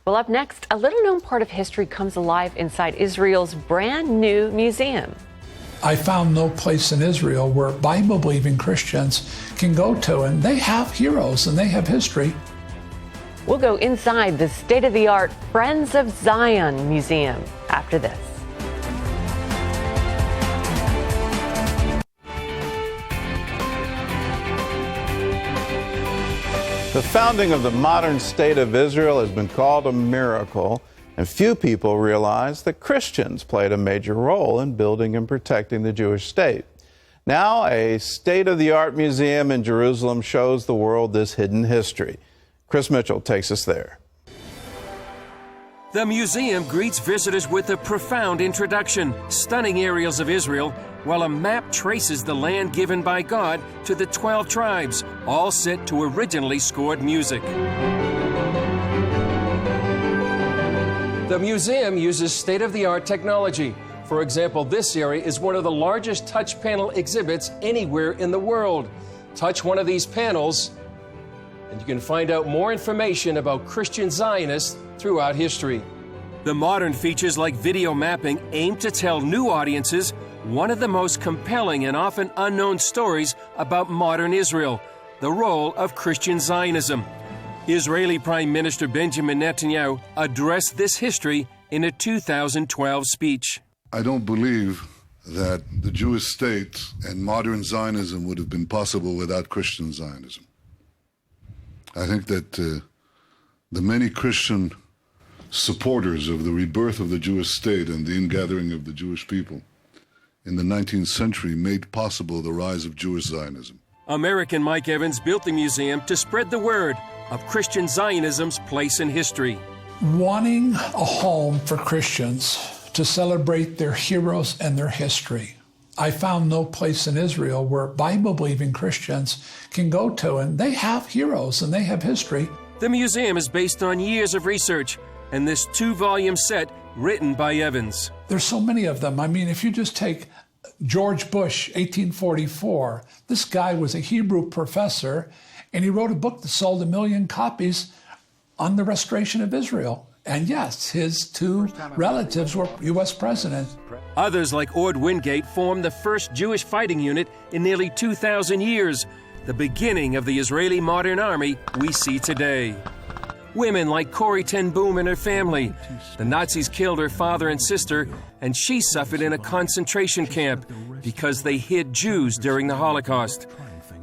Well, up next, a little-known part of history comes alive inside Israel's brand-new museum. I found no place in Israel where Bible-believing Christians can go to, and they have heroes and they have history. We'll go inside the state-of-the-art Friends of Zion Museum after this. The founding of the modern state of Israel has been called a miracle, and few people realize that Christians played a major role in building and protecting the Jewish state. Now, a state-of-the-art museum in Jerusalem shows the world this hidden history. Chris Mitchell takes us there. The museum greets visitors with a profound introduction, stunning aerials of Israel, while a map traces the land given by God to the 12 tribes, all set to originally scored music. The museum uses state-of-the-art technology. For example, this area is one of the largest touch panel exhibits anywhere in the world. Touch one of these panels, and you can find out more information about Christian Zionists throughout history. The modern features like video mapping aim to tell new audiences one of the most compelling and often unknown stories about modern Israel, the role of Christian Zionism. Israeli Prime Minister Benjamin Netanyahu addressed this history in a 2012 speech. I don't believe that the Jewish state and modern Zionism would have been possible without Christian Zionism. I think that the many Christian supporters of the rebirth of the Jewish state and the ingathering of the Jewish people in the 19th century made possible the rise of Jewish Zionism. American Mike Evans built the museum to spread the word of Christian Zionism's place in history. Wanting a home for Christians to celebrate their heroes and their history. I found no place in Israel where Bible-believing Christians can go to, and they have heroes and they have history. The museum is based on years of research and this 2-volume set written by Evans. There's so many of them. I mean, if you just take George Bush, 1844, this guy was a Hebrew professor, and he wrote a book that sold 1 million copies on the restoration of Israel. And yes, his 2 relatives were U.S. presidents. Others, like Ord Wingate, formed the first Jewish fighting unit in nearly 2,000 years, the beginning of the Israeli modern army we see today. Women like Corrie ten Boom and her family. The Nazis killed her father and sister, and she suffered in a concentration camp because they hid Jews during the Holocaust.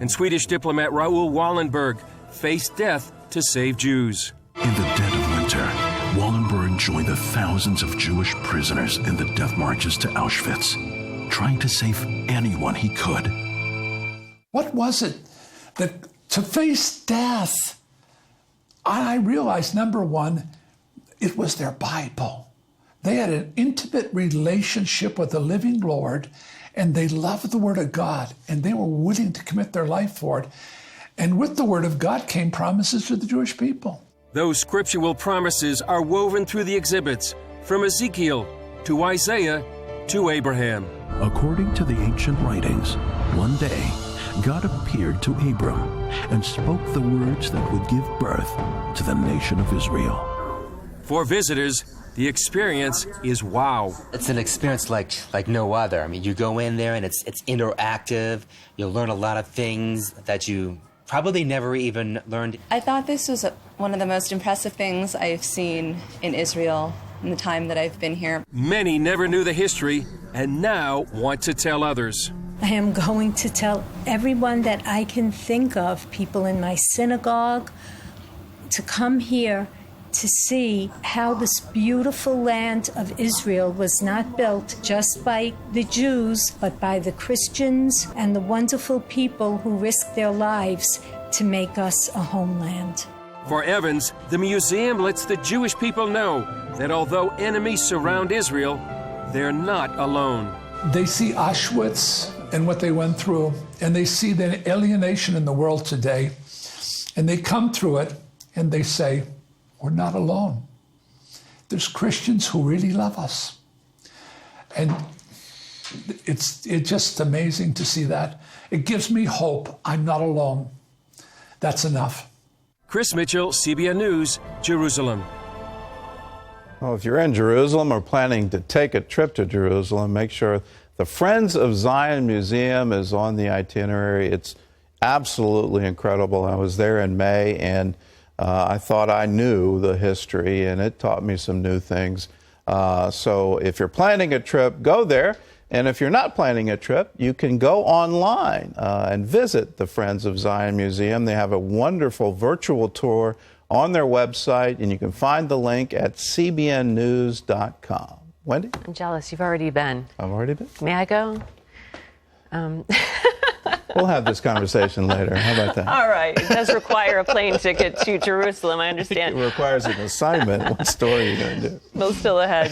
And Swedish diplomat Raoul Wallenberg faced death to save Jews. In the dead of winter, Wallenberg joined the thousands of Jewish prisoners in the death marches to Auschwitz, trying to save anyone he could. What was it that to face death? I realized, number one, it was their Bible. They had an intimate relationship with the living Lord, and they loved the Word of God, and they were willing to commit their life for it. And with the Word of God came promises to the Jewish people. Those scriptural promises are woven through the exhibits, from Ezekiel to Isaiah to Abraham. According to the ancient writings, one day God appeared to Abram and spoke the words that would give birth to the nation of Israel. For visitors, the experience is wow. It's an experience like no other. I mean, you go in there and it's interactive. You'll learn a lot of things that you probably never even learned. I thought this was one of the most impressive things I've seen in Israel in the time that I've been here. Many never knew the history and now want to tell others. I am going to tell everyone that I can think of, people in my synagogue, to come here to see how this beautiful land of Israel was not built just by the Jews, but by the Christians and the wonderful people who risked their lives to make us a homeland. For Evans, the museum lets the Jewish people know that although enemies surround Israel, they're not alone. They see Auschwitz and what they went through, and they see the alienation in the world today, and they come through it, and they say, we're not alone. There's Christians who really love us. And it's just amazing to see that. It gives me hope. I'm not alone. That's enough. Chris Mitchell, CBN News, Jerusalem. Well, if you're in Jerusalem or planning to take a trip to Jerusalem, make sure the Friends of Zion Museum is on the itinerary. It's absolutely incredible. I was there in May, and I thought I knew the history, and it taught me some new things. So if you're planning a trip, go there. And if you're not planning a trip, you can go online and visit the Friends of Zion Museum. They have a wonderful virtual tour on their website, and you can find the link at cbnnews.com. Wendy? I'm jealous. You've already been. I've already been. May I go? We'll have this conversation later. How about that? All right. It does require a plane ticket to Jerusalem, I understand. It requires an assignment. What story are you going to do? Well, still ahead.